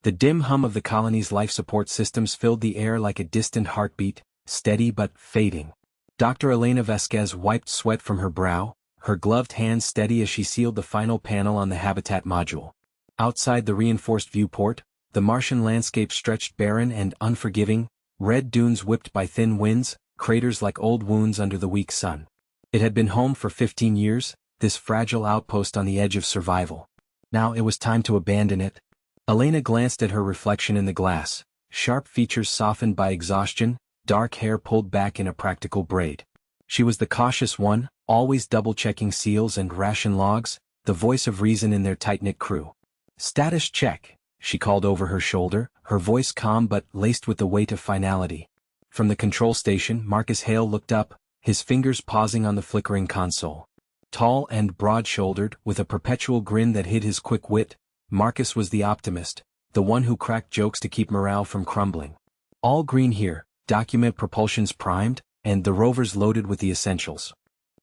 The dim hum of the colony's life support systems filled the air like a distant heartbeat, steady but fading. Dr. Elena Vasquez wiped sweat from her brow, her gloved hands steady as she sealed the final panel on the habitat module. Outside the reinforced viewport, the Martian landscape stretched barren and unforgiving, red dunes whipped by thin winds, craters like old wounds under the weak sun. It had been home for 15 years, this fragile outpost on the edge of survival. Now it was time to abandon it. Elena glanced at her reflection in the glass, sharp features softened by exhaustion, dark hair pulled back in a practical braid. She was the cautious one, always double-checking seals and ration logs, the voice of reason in their tight-knit crew. "Status check," she called over her shoulder, her voice calm but laced with the weight of finality. From the control station, Marcus Hale looked up, his fingers pausing on the flickering console. Tall and broad-shouldered, with a perpetual grin that hid his quick wit, Marcus was the optimist, the one who cracked jokes to keep morale from crumbling. "All green here, document propulsion's primed, and the rovers loaded with the essentials.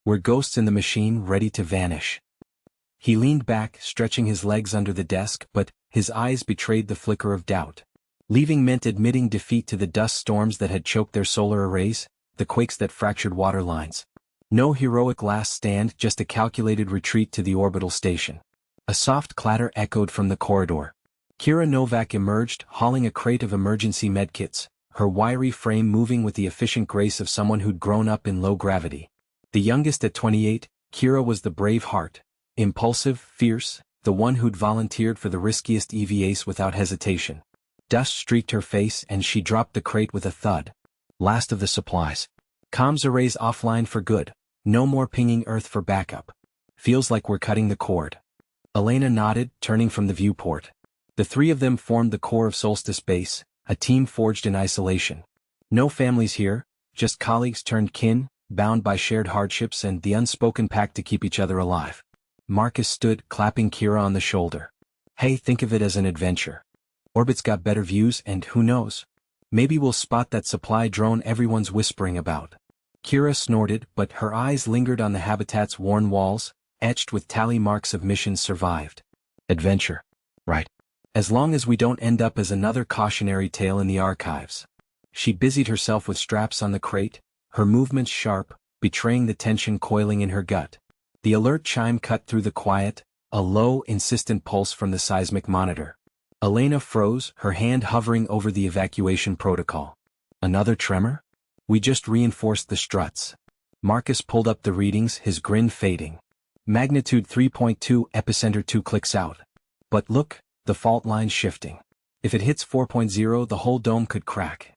We're ghosts in the machine ready to vanish." He leaned back, stretching his legs under the desk, but his eyes betrayed the flicker of doubt. Leaving meant admitting defeat to the dust storms that had choked their solar arrays, the quakes that fractured water lines. No heroic last stand, just a calculated retreat to the orbital station. A soft clatter echoed from the corridor. Kira Novak emerged, hauling a crate of emergency medkits, her wiry frame moving with the efficient grace of someone who'd grown up in low gravity. The youngest at 28, Kira was the brave heart, impulsive, fierce, the one who'd volunteered for the riskiest EVAs without hesitation. Dust streaked her face and she dropped the crate with a thud. Last of the supplies. Comms arrays offline for good. No more pinging Earth for backup. Feels like we're cutting the cord. Elena nodded, turning from the viewport. The three of them formed the core of Solstice Base, a team forged in isolation. No families here, just colleagues turned kin, bound by shared hardships and the unspoken pact to keep each other alive. Marcus stood, clapping Kira on the shoulder. "Hey, think of it as an adventure. Orbit's got better views and who knows? Maybe we'll spot that supply drone everyone's whispering about." Kira snorted, but her eyes lingered on the habitat's worn walls, etched with tally marks of missions survived. Adventure. Right. As long as we don't end up as another cautionary tale in the archives. She busied herself with straps on the crate, her movements sharp, betraying the tension coiling in her gut. The alert chime cut through the quiet, a low, insistent pulse from the seismic monitor. Elena froze, her hand hovering over the evacuation protocol. Another tremor? We just reinforced the struts. Marcus pulled up the readings, his grin fading. Magnitude 3.2, epicenter 2 clicks out. But look, the fault line's shifting. If it hits 4.0, the whole dome could crack.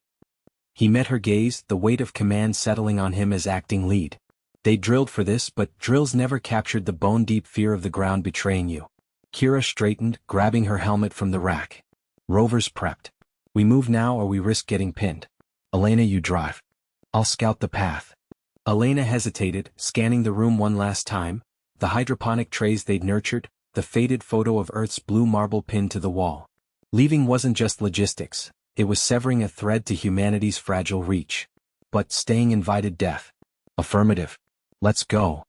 He met her gaze, the weight of command settling on him as acting lead. They drilled for this, but drills never captured the bone-deep fear of the ground betraying you. Kira straightened, grabbing her helmet from the rack. Rovers prepped. We move now or we risk getting pinned. Elena, you drive. I'll scout the path. Elena hesitated, scanning the room one last time, the hydroponic trays they'd nurtured, the faded photo of Earth's blue marble pinned to the wall. Leaving wasn't just logistics, it was severing a thread to humanity's fragile reach. But staying invited death. Affirmative. Let's go.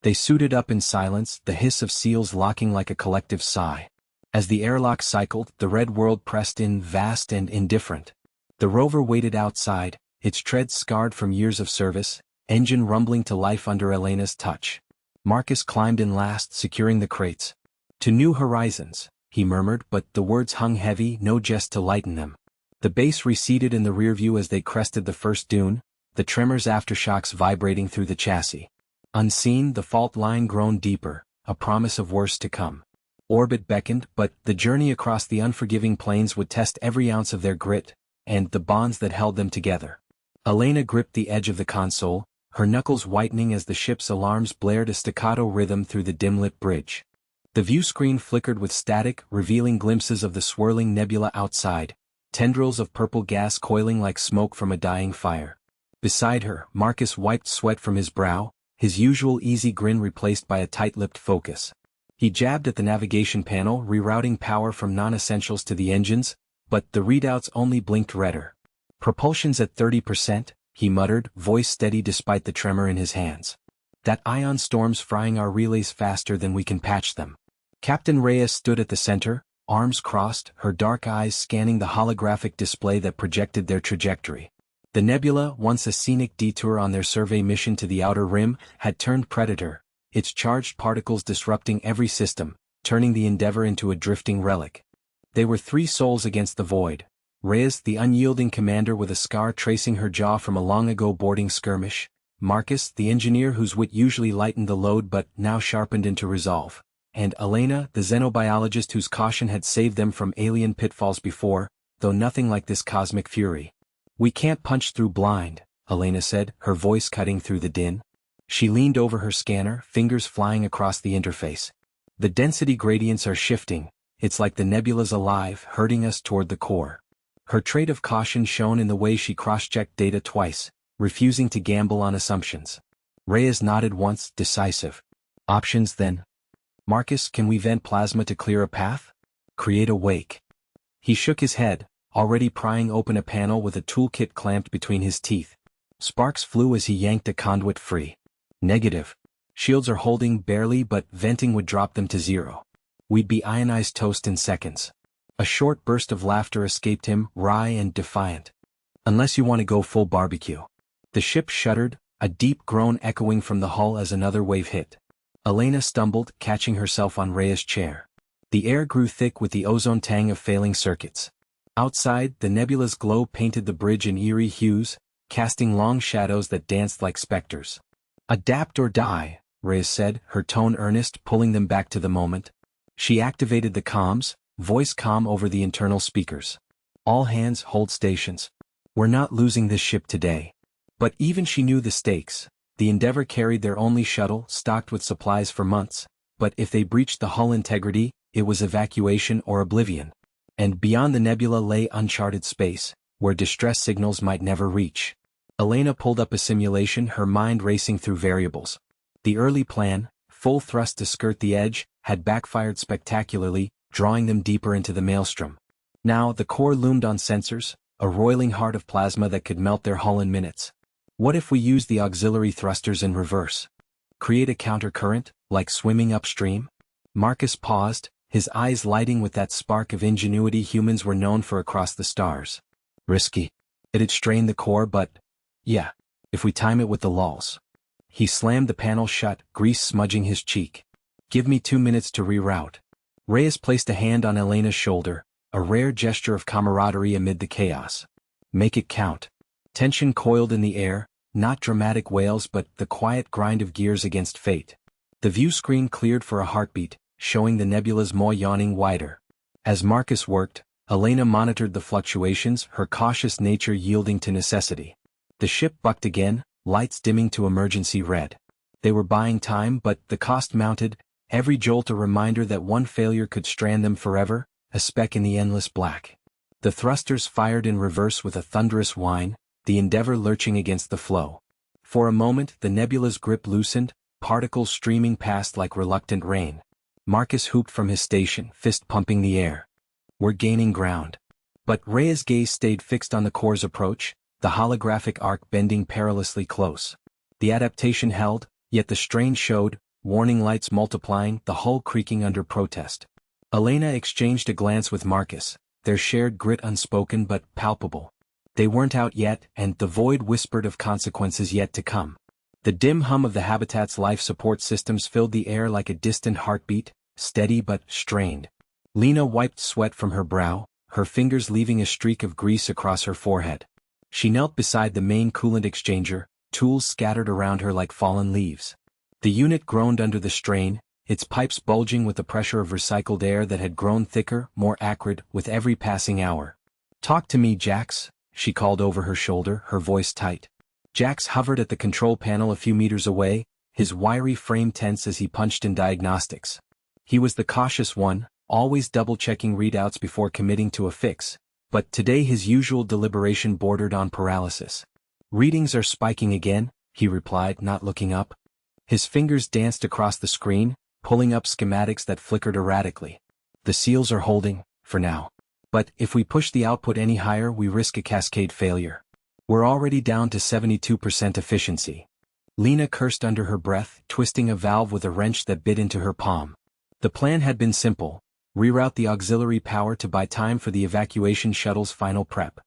They suited up in silence, the hiss of seals locking like a collective sigh. As the airlock cycled, the red world pressed in, vast and indifferent. The rover waited outside, its tread scarred from years of service, engine rumbling to life under Elena's touch. Marcus climbed in last, securing the crates. "To new horizons," he murmured, but the words hung heavy, no jest to lighten them. The base receded in the rearview as they crested the first dune, the tremors aftershocks vibrating through the chassis. Unseen, the fault line groaned deeper, a promise of worse to come. Orbit beckoned, but the journey across the unforgiving plains would test every ounce of their grit, and the bonds that held them together. Elena gripped the edge of the console, her knuckles whitening as the ship's alarms blared a staccato rhythm through the dim-lit bridge. The view screen flickered with static, revealing glimpses of the swirling nebula outside, tendrils of purple gas coiling like smoke from a dying fire. Beside her, Marcus wiped sweat from his brow, his usual easy grin replaced by a tight-lipped focus. He jabbed at the navigation panel, rerouting power from non-essentials to the engines, but the readouts only blinked redder. "Propulsion's at 30%, he muttered, voice steady despite the tremor in his hands. "That ion storm's frying our relays faster than we can patch them." Captain Reyes stood at the center, arms crossed, her dark eyes scanning the holographic display that projected their trajectory. The nebula, once a scenic detour on their survey mission to the outer rim, had turned predator, its charged particles disrupting every system, turning the Endeavor into a drifting relic. They were three souls against the void. Reyes, the unyielding commander with a scar tracing her jaw from a long-ago boarding skirmish. Marcus, the engineer whose wit usually lightened the load but now sharpened into resolve. And Elena, the xenobiologist whose caution had saved them from alien pitfalls before, though nothing like this cosmic fury. "We can't punch through blind," Elena said, her voice cutting through the din. She leaned over her scanner, fingers flying across the interface. "The density gradients are shifting, it's like the nebula's alive, herding us toward the core." Her trait of caution shone in the way she cross-checked data twice, refusing to gamble on assumptions. Reyes nodded once, decisive. "Options then?" "Marcus, can we vent plasma to clear a path? Create a wake?" He shook his head, already prying open a panel with a toolkit clamped between his teeth. Sparks flew as he yanked a conduit free. "Negative. Shields are holding barely, but venting would drop them to zero. We'd be ionized toast in seconds." A short burst of laughter escaped him, wry and defiant. "Unless you want to go full barbecue." The ship shuddered, a deep groan echoing from the hull as another wave hit. Elena stumbled, catching herself on Rhea's chair. The air grew thick with the ozone tang of failing circuits. Outside, the nebula's glow painted the bridge in eerie hues, casting long shadows that danced like specters. "Adapt or die," Reyes said, her tone earnest, pulling them back to the moment. She activated the comms, voice comm over the internal speakers. "All hands hold stations. We're not losing this ship today." But even she knew the stakes. The Endeavor carried their only shuttle, stocked with supplies for months, but if they breached the hull integrity, it was evacuation or oblivion. And beyond the nebula lay uncharted space, where distress signals might never reach. Elena pulled up a simulation, her mind racing through variables. The early plan, full thrust to skirt the edge, had backfired spectacularly, drawing them deeper into the maelstrom. Now the core loomed on sensors, a roiling heart of plasma that could melt their hull in minutes. What if we use the auxiliary thrusters in reverse? Create a countercurrent, like swimming upstream? Marcus paused, his eyes lighting with that spark of ingenuity humans were known for across the stars. "Risky. It'd strain the core, but yeah, if we time it with the lulls." He slammed the panel shut, grease smudging his cheek. "Give me 2 minutes to reroute." Reyes placed a hand on Elena's shoulder, a rare gesture of camaraderie amid the chaos. "Make it count." Tension coiled in the air, not dramatic wails but the quiet grind of gears against fate. The view screen cleared for a heartbeat, showing the nebula's maw yawning wider. As Marcus worked, Elena monitored the fluctuations, her cautious nature yielding to necessity. The ship bucked again, lights dimming to emergency red. They were buying time, but the cost mounted, every jolt a reminder that one failure could strand them forever, a speck in the endless black. The thrusters fired in reverse with a thunderous whine, the Endeavor lurching against the flow. For a moment the nebula's grip loosened, particles streaming past like reluctant rain. Marcus hooped from his station, fist pumping the air. "We're gaining ground." But Rhea's gaze stayed fixed on the core's approach, the holographic arc bending perilously close. The adaptation held, yet the strain showed, warning lights multiplying, the hull creaking under protest. Elena exchanged a glance with Marcus, their shared grit unspoken but palpable. They weren't out yet, and the void whispered of consequences yet to come. The dim hum of the habitat's life support systems filled the air like a distant heartbeat, steady but strained. Lena wiped sweat from her brow, her fingers leaving a streak of grease across her forehead. She knelt beside the main coolant exchanger, tools scattered around her like fallen leaves. The unit groaned under the strain, its pipes bulging with the pressure of recycled air that had grown thicker, more acrid, with every passing hour. "Talk to me, Jax," she called over her shoulder, her voice tight. Jax hovered at the control panel a few meters away, his wiry frame tense as he punched in diagnostics. He was the cautious one, always double-checking readouts before committing to a fix, but today his usual deliberation bordered on paralysis. "Readings are spiking again," he replied, not looking up. His fingers danced across the screen, pulling up schematics that flickered erratically. "The seals are holding, for now. But if we push the output any higher we risk a cascade failure. We're already down to 72% efficiency." Lena cursed under her breath, twisting a valve with a wrench that bit into her palm. The plan had been simple: Reroute the auxiliary power to buy time for the evacuation shuttle's final prep.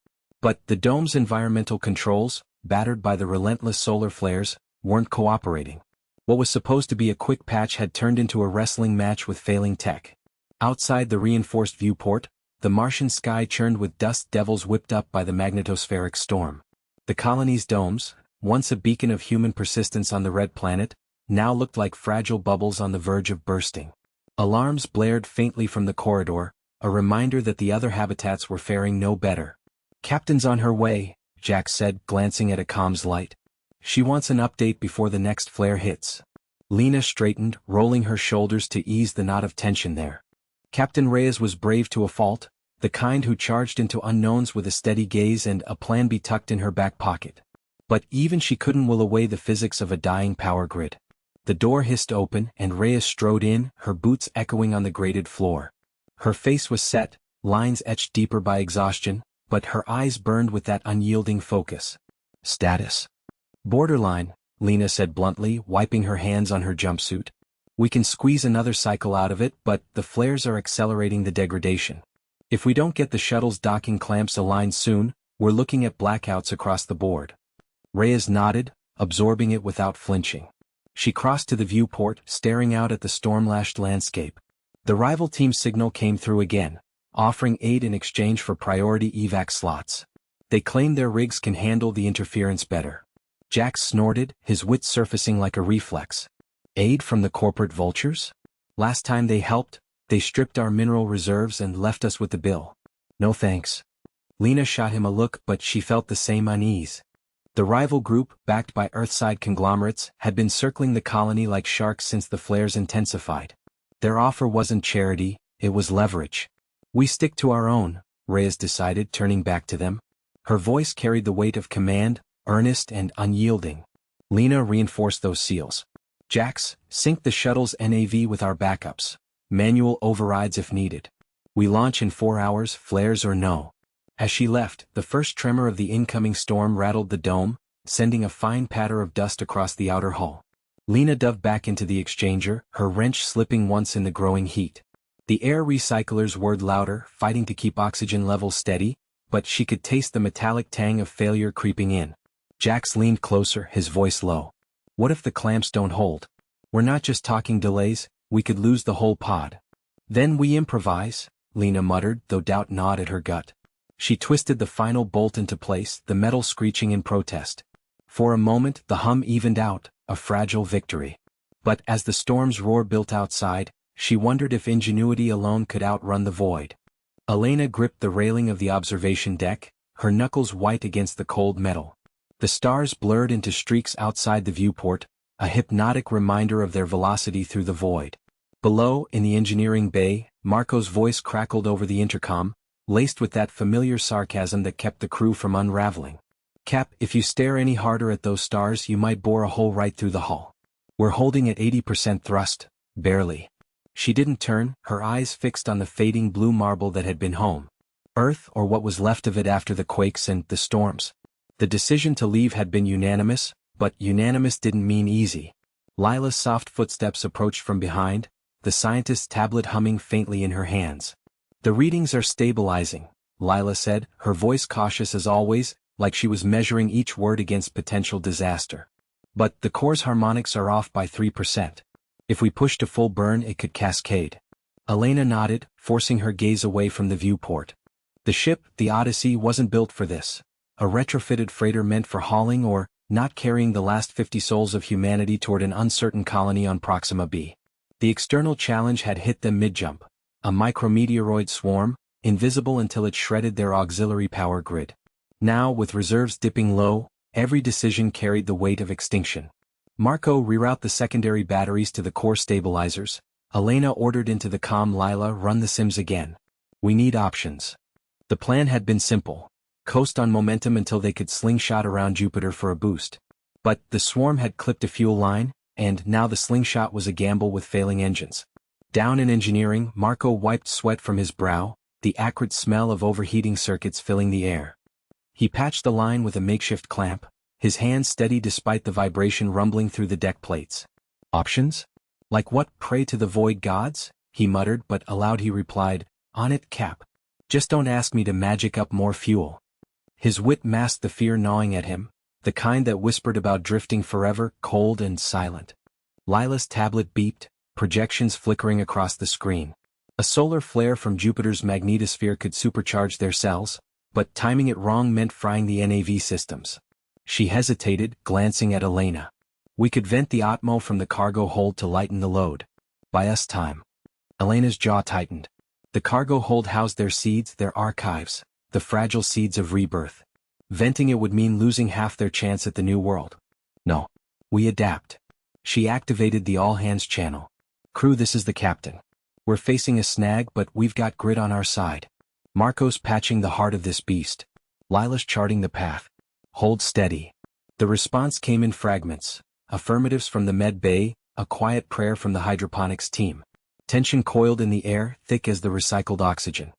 But the dome's environmental controls, battered by the relentless solar flares, weren't cooperating. What was supposed to be a quick patch had turned into a wrestling match with failing tech. Outside the reinforced viewport, the Martian sky churned with dust devils whipped up by the magnetospheric storm. The colony's domes, once a beacon of human persistence on the red planet, now looked like fragile bubbles on the verge of bursting. Alarms blared faintly from the corridor, a reminder that the other habitats were faring no better. "Captain's on her way," Jack said, glancing at a comms light. "She wants an update before the next flare hits." Lena straightened, rolling her shoulders to ease the knot of tension there. Captain Reyes was brave to a fault, the kind who charged into unknowns with a steady gaze and a plan B tucked in her back pocket. But even she couldn't will away the physics of a dying power grid. The door hissed open and Reyes strode in, her boots echoing on the grated floor. Her face was set, lines etched deeper by exhaustion, but her eyes burned with that unyielding focus. "Status?" "Borderline," Lena said bluntly, wiping her hands on her jumpsuit. "We can squeeze another cycle out of it, but the flares are accelerating the degradation. If we don't get the shuttle's docking clamps aligned soon, we're looking at blackouts across the board." Reyes nodded, absorbing it without flinching. She crossed to the viewport, staring out at the storm-lashed landscape. The rival team's signal came through again, offering aid in exchange for priority evac slots. They claim their rigs can handle the interference better. Jack snorted, his wits surfacing like a reflex. "Aid from the corporate vultures? Last time they helped, they stripped our mineral reserves and left us with the bill. No thanks." Lena shot him a look, but she felt the same unease. The rival group, backed by Earthside conglomerates, had been circling the colony like sharks since the flares intensified. Their offer wasn't charity, it was leverage. "We stick to our own," Reyes decided, turning back to them. Her voice carried the weight of command, earnest and unyielding. Lena reinforced those seals. "Jax, sync the shuttle's NAV with our backups. Manual overrides if needed. We launch in 4 hours, flares or no." As she left, the first tremor of the incoming storm rattled the dome, sending a fine patter of dust across the outer hull. Lena dove back into the exchanger, her wrench slipping once in the growing heat. The air recyclers whirred louder, fighting to keep oxygen levels steady, but she could taste the metallic tang of failure creeping in. Jax leaned closer, his voice low. "What if the clamps don't hold? We're not just talking delays, we could lose the whole pod." "Then we improvise," Lena muttered, though doubt gnawed at her gut. She twisted the final bolt into place, the metal screeching in protest. For a moment the hum evened out, a fragile victory. But as the storm's roar built outside, she wondered if ingenuity alone could outrun the void. Elena gripped the railing of the observation deck, her knuckles white against the cold metal. The stars blurred into streaks outside the viewport, a hypnotic reminder of their velocity through the void. Below, in the engineering bay, Marco's voice crackled over the intercom, laced with that familiar sarcasm that kept the crew from unraveling. "Cap, if you stare any harder at those stars you might bore a hole right through the hull. We're holding at 80% thrust, barely." She didn't turn, her eyes fixed on the fading blue marble that had been home. Earth, or what was left of it after the quakes and the storms. The decision to leave had been unanimous, but unanimous didn't mean easy. Lila's soft footsteps approached from behind, the scientist's tablet humming faintly in her hands. "The readings are stabilizing," Lila said, her voice cautious as always, like she was measuring each word against potential disaster. "But the core's harmonics are off by 3%. If we push to full burn it could cascade." Elena nodded, forcing her gaze away from the viewport. The ship, the Odyssey, wasn't built for this. A retrofitted freighter meant for hauling or not carrying the last 50 souls of humanity toward an uncertain colony on Proxima B. The external challenge had hit them mid-jump. A micrometeoroid swarm, invisible until it shredded their auxiliary power grid. Now, with reserves dipping low, every decision carried the weight of extinction. Marco, reroute the secondary batteries to the core stabilizers. Elena ordered into the comm. Lila, run the sims again. We need options. The plan had been simple. Coast on momentum until they could slingshot around Jupiter for a boost. But the swarm had clipped a fuel line, and now the slingshot was a gamble with failing engines. Down in engineering, Marco wiped sweat from his brow, the acrid smell of overheating circuits filling the air. He patched the line with a makeshift clamp, his hands steady despite the vibration rumbling through the deck plates. Options? Like what? Pray to the void gods? he muttered, but aloud he replied, "On it, Cap. Just don't ask me to magic up more fuel." His wit masked the fear gnawing at him, the kind that whispered about drifting forever, cold and silent. Lila's tablet beeped, projections flickering across the screen. A solar flare from Jupiter's magnetosphere could supercharge their cells, but timing it wrong meant frying the NAV systems. She hesitated, glancing at Elena. "We could vent the Atmo from the cargo hold to lighten the load. Buy us time." Elena's jaw tightened. The cargo hold housed their seeds, their archives, the fragile seeds of rebirth. Venting it would mean losing half their chance at the new world. "No. We adapt." She activated the all-hands channel. "Crew, this is the captain. We're facing a snag, but we've got grit on our side. Marco's patching the heart of this beast. Lila's charting the path. Hold steady." The response came in fragments. Affirmatives from the med bay, a quiet prayer from the hydroponics team. Tension coiled in the air, thick as the recycled oxygen.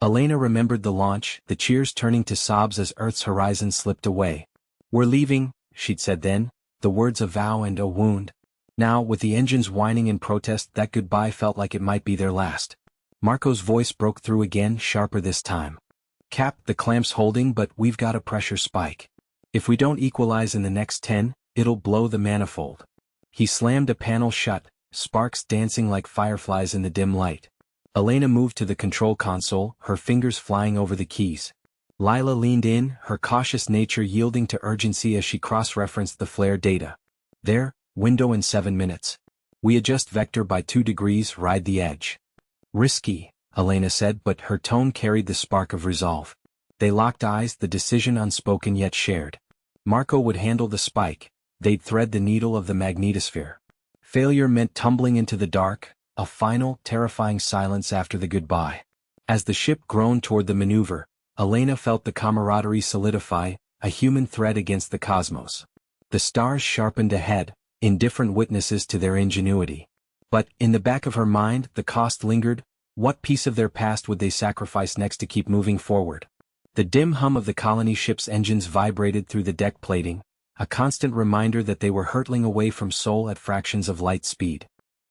Elena remembered the launch, the cheers turning to sobs as Earth's horizon slipped away. "We're leaving," she'd said then, the words a vow and a wound. Now, with the engines whining in protest, that goodbye felt like it might be their last. Marco's voice broke through again, sharper this time. "Cap, the clamp's holding, but we've got a pressure spike. If we don't equalize in the next 10, it'll blow the manifold." He slammed a panel shut, sparks dancing like fireflies in the dim light. Elena moved to the control console, her fingers flying over the keys. Lila leaned in, her cautious nature yielding to urgency as she cross-referenced the flare data. "There, window in 7 minutes. We adjust vector by 2 degrees, ride the edge." "Risky," Elena said, but her tone carried the spark of resolve. They locked eyes, the decision unspoken yet shared. Marco would handle the spike, they'd thread the needle of the magnetosphere. Failure meant tumbling into the dark, a final, terrifying silence after the goodbye. As the ship groaned toward the maneuver, Elena felt the camaraderie solidify, a human thread against the cosmos. The stars sharpened ahead, indifferent witnesses to their ingenuity. But, in the back of her mind, the cost lingered. What piece of their past would they sacrifice next to keep moving forward? The dim hum of the colony ship's engines vibrated through the deck plating, a constant reminder that they were hurtling away from Sol at fractions of light speed.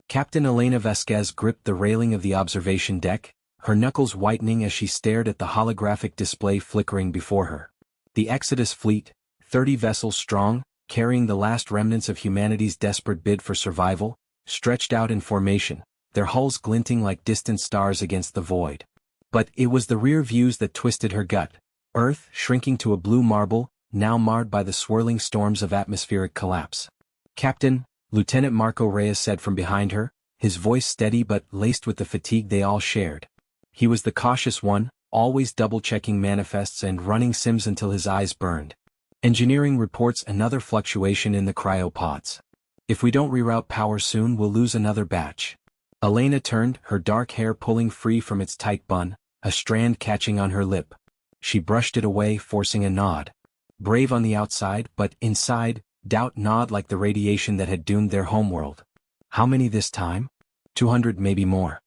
Captain Elena Vasquez gripped the railing of the observation deck, her knuckles whitening as she stared at the holographic display flickering before her. The Exodus fleet, 30 vessels strong, carrying the last remnants of humanity's desperate bid for survival, stretched out in formation, their hulls glinting like distant stars against the void. But it was the rear views that twisted her gut. Earth, shrinking to a blue marble, now marred by the swirling storms of atmospheric collapse. "Captain," Lieutenant Marco Reyes said from behind her, his voice steady but laced with the fatigue they all shared. He was the cautious one, always double-checking manifests and running sims until his eyes burned. "Engineering reports another fluctuation in the cryopods. If we don't reroute power soon, we'll lose another batch." Elena turned, her dark hair pulling free from its tight bun, a strand catching on her lip. She brushed it away, forcing a nod. Brave on the outside, but inside, doubt gnawed like the radiation that had doomed their homeworld. "How many this time?" 200, maybe more.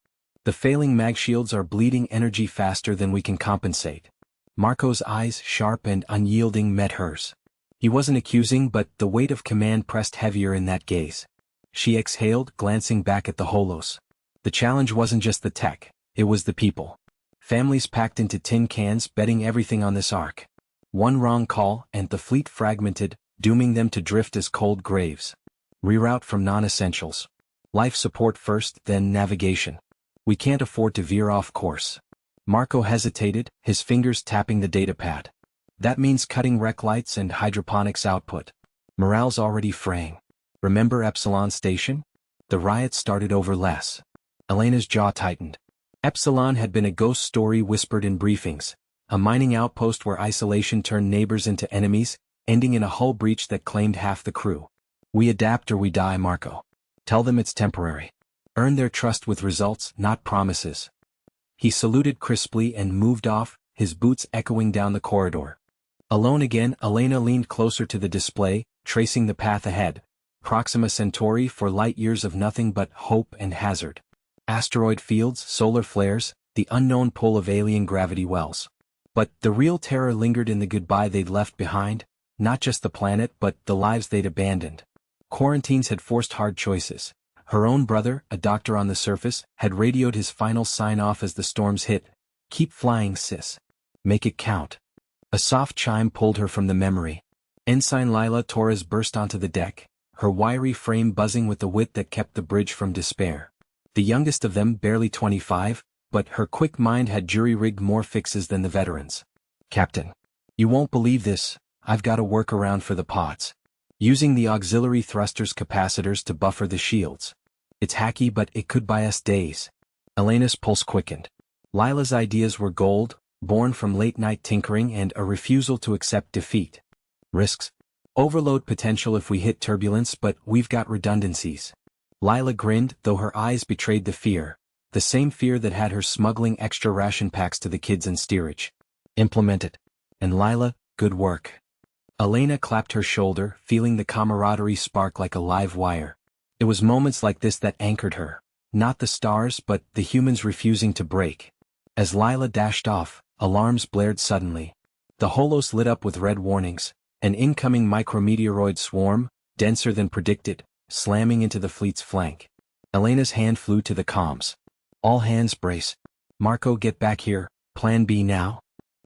"The failing mag shields are bleeding energy faster than we can compensate." Marco's eyes, sharp and unyielding, met hers. He wasn't accusing, but the weight of command pressed heavier in that gaze. She exhaled, glancing back at the holos. The challenge wasn't just the tech, it was the people. Families packed into tin cans, betting everything on this arc. One wrong call, and the fleet fragmented, dooming them to drift as cold graves. Reroute from non-essentials. Life support first, then navigation. We can't afford to veer off course. Marco hesitated, his fingers tapping the datapad. That means cutting rec lights and hydroponics output. Morale's already fraying. Remember Epsilon Station? The riot started over less. Elena's jaw tightened. Epsilon had been a ghost story whispered in briefings, a mining outpost where isolation turned neighbors into enemies, ending in a hull breach that claimed half the crew. "We adapt or we die, Marco. Tell them it's temporary. Earn their trust with results, not promises." He saluted crisply and moved off, his boots echoing down the corridor. Alone again, Elena leaned closer to the display, tracing the path ahead. Proxima Centauri, for light years of nothing but hope and hazard. Asteroid fields, solar flares, the unknown pull of alien gravity wells. But the real terror lingered in the goodbye they'd left behind, not just the planet but the lives they'd abandoned. Quarantines had forced hard choices. Her own brother, a doctor on the surface, had radioed his final sign-off as the storms hit. "Keep flying, sis. Make it count." A soft chime pulled her from the memory. Ensign Lila Torres burst onto the deck, her wiry frame buzzing with the wit that kept the bridge from despair. The youngest of them barely 25, but her quick mind had jury-rigged more fixes than the veterans. "Captain, you won't believe this, I've got a workaround for the pods. Using the auxiliary thrusters capacitors to buffer the shields. It's hacky but it could buy us days." Elena's pulse quickened. Lila's ideas were gold, born from late-night tinkering and a refusal to accept defeat. Risks. Overload potential if we hit turbulence, but we've got redundancies. Lila grinned, though her eyes betrayed the fear. The same fear that had her smuggling extra ration packs to the kids in steerage. "Implement it. And Lila, good work." Elena clapped her shoulder, feeling the camaraderie spark like a live wire. It was moments like this that anchored her. Not the stars, but the humans refusing to break. As Lila dashed off, alarms blared suddenly. The holos lit up with red warnings. An incoming micrometeoroid swarm, denser than predicted, slamming into the fleet's flank. Elena's hand flew to the comms. "All hands brace. Marco, get back here, plan B now."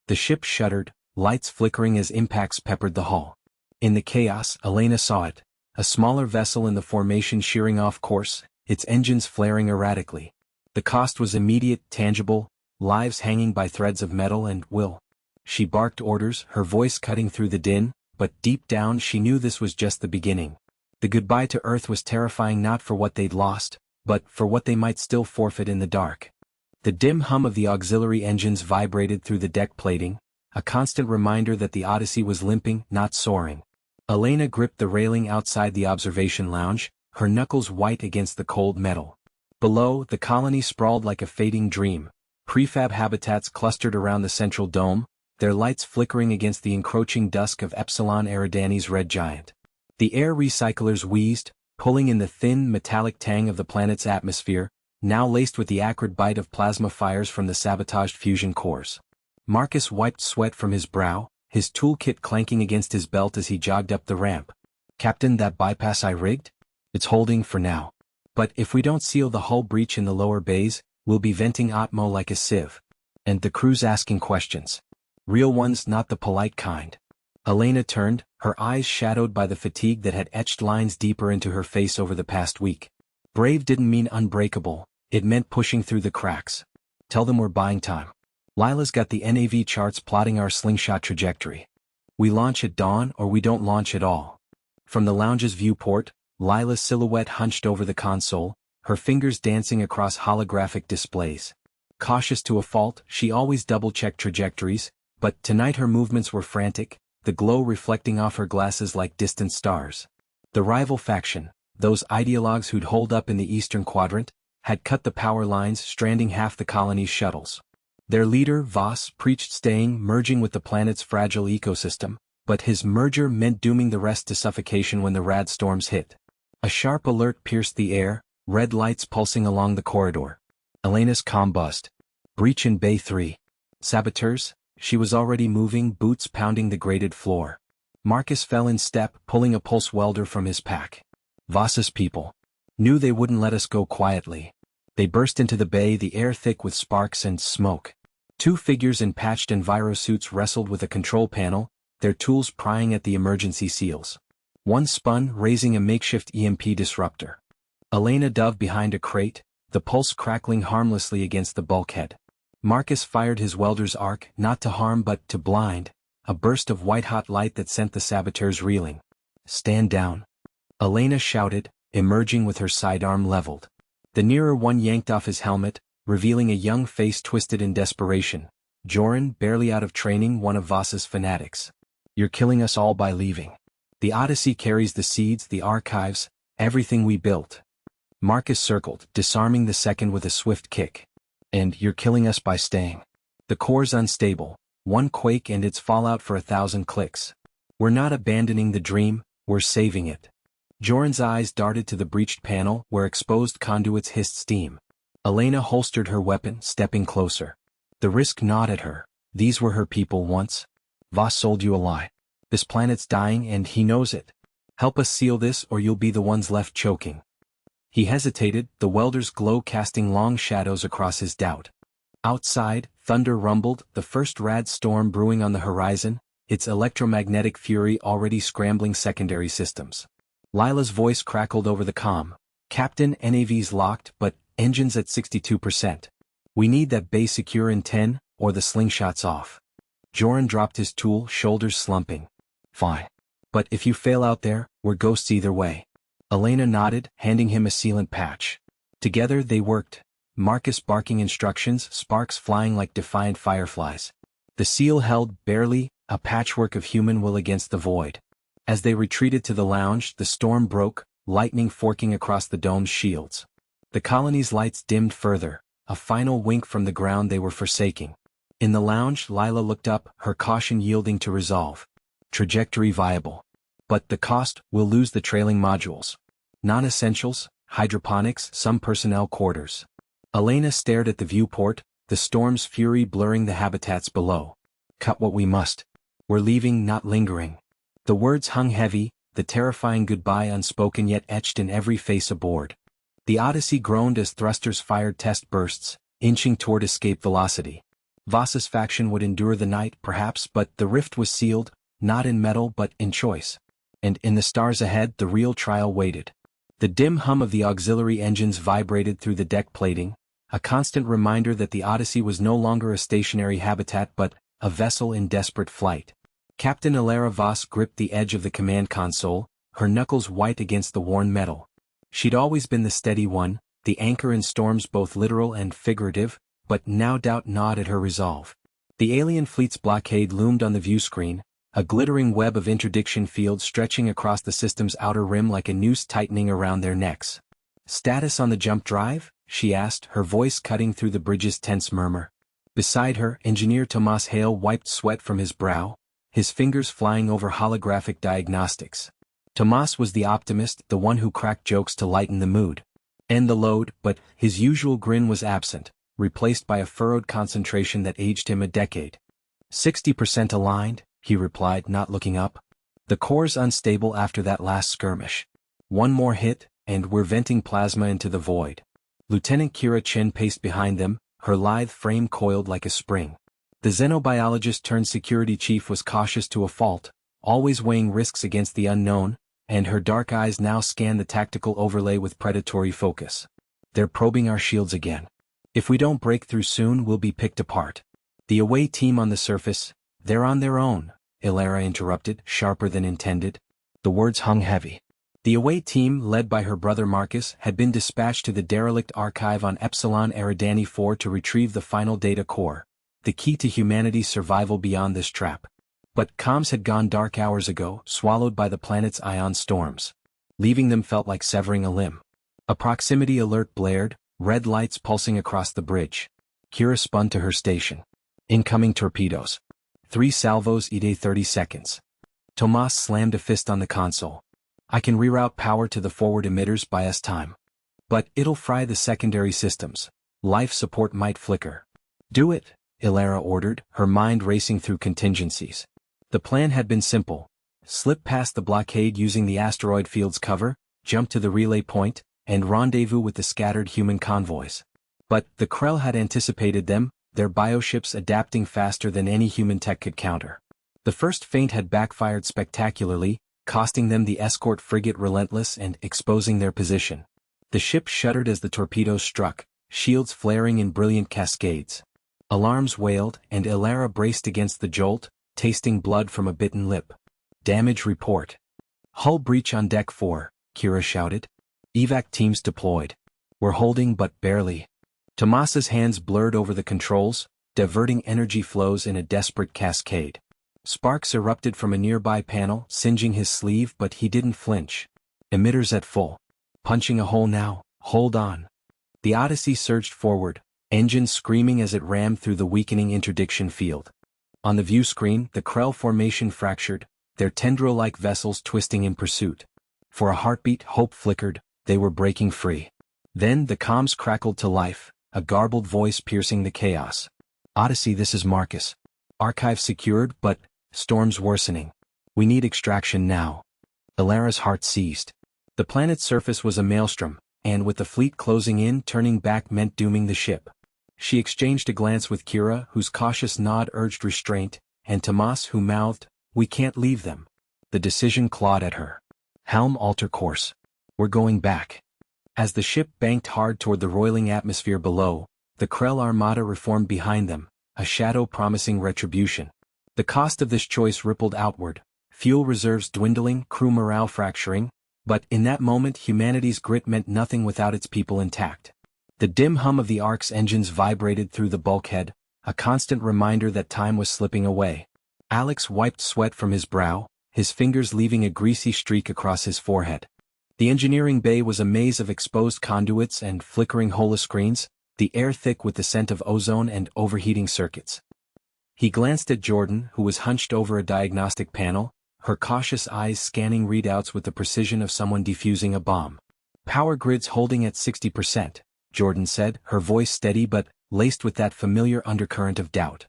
The ship shuddered, lights flickering as impacts peppered the hull. In the chaos, Elena saw it. A smaller vessel in the formation shearing off course, its engines flaring erratically. The cost was immediate, tangible, lives hanging by threads of metal and will. She barked orders, her voice cutting through the din, but deep down she knew this was just the beginning. The goodbye to Earth was terrifying, not for what they'd lost, but for what they might still forfeit in the dark. The dim hum of the auxiliary engines vibrated through the deck plating, a constant reminder that the Odyssey was limping, not soaring. Elena gripped the railing outside the observation lounge, her knuckles white against the cold metal. Below, the colony sprawled like a fading dream. Prefab habitats clustered around the central dome, their lights flickering against the encroaching dusk of Epsilon Eridani's red giant. The air recyclers wheezed, pulling in the thin, metallic tang of the planet's atmosphere, now laced with the acrid bite of plasma fires from the sabotaged fusion cores. Marcus wiped sweat from his brow, his toolkit clanking against his belt as he jogged up the ramp. "Captain, that bypass I rigged? It's holding for now. But if we don't seal the hull breach in the lower bays, we'll be venting Atmo like a sieve. And the crew's asking questions. Real ones, not the polite kind." Elena turned, her eyes shadowed by the fatigue that had etched lines deeper into her face over the past week. Brave didn't mean unbreakable, it meant pushing through the cracks. "Tell them we're buying time. Lila's got the NAV charts plotting our slingshot trajectory. We launch at dawn or we don't launch at all." From the lounge's viewport, Lila's silhouette hunched over the console, her fingers dancing across holographic displays. Cautious to a fault, she always double-checked trajectories, but tonight her movements were frantic, the glow reflecting off her glasses like distant stars. The rival faction, those ideologues who'd holed up in the eastern quadrant, had cut the power lines, stranding half the colony's shuttles. Their leader, Voss, preached staying, merging with the planet's fragile ecosystem, but his merger meant dooming the rest to suffocation when the rad storms hit. A sharp alert pierced the air, red lights pulsing along the corridor. Elena's comm buzzed. "Breach in Bay 3. Saboteurs?" She was already moving, boots pounding the grated floor. Marcus fell in step, pulling a pulse welder from his pack. "Voss's people. Knew they wouldn't let us go quietly. They burst into the bay, the air thick with sparks and smoke. Two figures in patched envirosuits wrestled with a control panel, their tools prying at the emergency seals. One spun, raising a makeshift EMP disruptor. Elena dove behind a crate, the pulse crackling harmlessly against the bulkhead. Marcus fired his welder's arc, not to harm but to blind, a burst of white-hot light that sent the saboteurs reeling. "Stand down." Elena shouted, emerging with her sidearm leveled. The nearer one yanked off his helmet, revealing a young face twisted in desperation. Joran, barely out of training, one of Voss's fanatics. "You're killing us all by leaving. The Odyssey carries the seeds, the archives, everything we built." Marcus circled, disarming the second with a swift kick. "And you're killing us by staying. The core's unstable, one quake and it's fallout for 1,000 clicks. We're not abandoning the dream, we're saving it." Joran's eyes darted to the breached panel where exposed conduits hissed steam. Elena holstered her weapon, stepping closer. The risk gnawed at her. These were her people once. "Voss sold you a lie. This planet's dying and he knows it. Help us seal this or you'll be the ones left choking." He hesitated, the welder's glow casting long shadows across his doubt. Outside, thunder rumbled, the first rad storm brewing on the horizon, its electromagnetic fury already scrambling secondary systems. Lila's voice crackled over the comm. Captain, NAV's locked, but engines at 62%. We need that bay secure in 10, or the slingshot's off. Joran dropped his tool, shoulders slumping. Fine. But if you fail out there, we're ghosts either way. Elena nodded, handing him a sealant patch. Together they worked. Marcus barking instructions, sparks flying like defiant fireflies. The seal held, barely, a patchwork of human will against the void. As they retreated to the lounge, the storm broke, lightning forking across the dome's shields. The colony's lights dimmed further, a final wink from the ground they were forsaking. In the lounge, Lila looked up, her caution yielding to resolve. Trajectory viable. But the cost, we'll lose the trailing modules. Non-essentials, hydroponics, some personnel quarters. Elena stared at the viewport, the storm's fury blurring the habitats below. Cut what we must. We're leaving, not lingering. The words hung heavy, the terrifying goodbye unspoken yet etched in every face aboard. The Odyssey groaned as thrusters fired test bursts, inching toward escape velocity. Voss's faction would endure the night, perhaps, but the rift was sealed, not in metal but in choice. And in the stars ahead the real trial waited. The dim hum of the auxiliary engines vibrated through the deck plating, a constant reminder that the Odyssey was no longer a stationary habitat but a vessel in desperate flight. Captain Elara Voss gripped the edge of the command console, her knuckles white against the worn metal. She'd always been the steady one, the anchor in storms both literal and figurative, but now doubt gnawed at her resolve. The alien fleet's blockade loomed on the view screen, a glittering web of interdiction fields stretching across the system's outer rim like a noose tightening around their necks. Status on the jump drive? She asked, her voice cutting through the bridge's tense murmur. Beside her, Engineer Tomas Hale wiped sweat from his brow, his fingers flying over holographic diagnostics. Tomas was the optimist, the one who cracked jokes to lighten the mood. End the load, but his usual grin was absent, replaced by a furrowed concentration that aged him a decade. 60% aligned, he replied, not looking up. The core's unstable after that last skirmish. One more hit, and we're venting plasma into the void. Lieutenant Kira Chen paced behind them, her lithe frame coiled like a spring. The xenobiologist-turned-security chief was cautious to a fault, always weighing risks against the unknown, and her dark eyes now scanned the tactical overlay with predatory focus. They're probing our shields again. If we don't break through soon, we'll be picked apart. The away team on the surface, they're on their own, Elara interrupted, sharper than intended. The words hung heavy. The away team, led by her brother Marcus, had been dispatched to the derelict archive on Epsilon Eridani 4 to retrieve the final data core, the key to humanity's survival beyond this trap. But comms had gone dark hours ago, swallowed by the planet's ion storms. Leaving them felt like severing a limb. A proximity alert blared, red lights pulsing across the bridge. Kira spun to her station. Incoming torpedoes. 3 salvos each 30 seconds. Tomas slammed a fist on the console. I can reroute power to the forward emitters by S-time. But it'll fry the secondary systems. Life support might flicker. Do it, Elara ordered, her mind racing through contingencies. The plan had been simple. Slip past the blockade using the asteroid field's cover, jump to the relay point, and rendezvous with the scattered human convoys. But the Krell had anticipated them, their bioships adapting faster than any human tech could counter. The first feint had backfired spectacularly, costing them the escort frigate Relentless and exposing their position. The ship shuddered as the torpedoes struck, shields flaring in brilliant cascades. Alarms wailed, and Elara braced against the jolt, tasting blood from a bitten lip. Damage report. Hull breach on deck 4, Kira shouted. Evac teams deployed. We're holding but barely. Tomas's hands blurred over the controls, diverting energy flows in a desperate cascade. Sparks erupted from a nearby panel, singeing his sleeve, but he didn't flinch. Emitters at full. Punching a hole now, hold on. The Odyssey surged forward, engines screaming as it rammed through the weakening interdiction field. On the view screen, the Krell formation fractured, their tendril-like vessels twisting in pursuit. For a heartbeat, hope flickered, they were breaking free. Then the comms crackled to life, a garbled voice piercing the chaos. Odyssey, this is Marcus. Archive secured, but storms worsening. We need extraction now. Elara's heart seized. The planet's surface was a maelstrom, and with the fleet closing in, turning back meant dooming the ship. She exchanged a glance with Kira, whose cautious nod urged restraint, and Tomas, who mouthed, "We can't leave them." The decision clawed at her. "Helm, alter course. We're going back." As the ship banked hard toward the roiling atmosphere below, the Krell armada reformed behind them, a shadow promising retribution. The cost of this choice rippled outward, fuel reserves dwindling, crew morale fracturing, but in that moment humanity's grit meant nothing without its people intact. The dim hum of the Ark's engines vibrated through the bulkhead, a constant reminder that time was slipping away. Alex wiped sweat from his brow, his fingers leaving a greasy streak across his forehead. The engineering bay was a maze of exposed conduits and flickering holoscreens, the air thick with the scent of ozone and overheating circuits. He glanced at Jordan, who was hunched over a diagnostic panel, her cautious eyes scanning readouts with the precision of someone defusing a bomb. "Power grids holding at 60%, Jordan said, her voice steady but laced with that familiar undercurrent of doubt.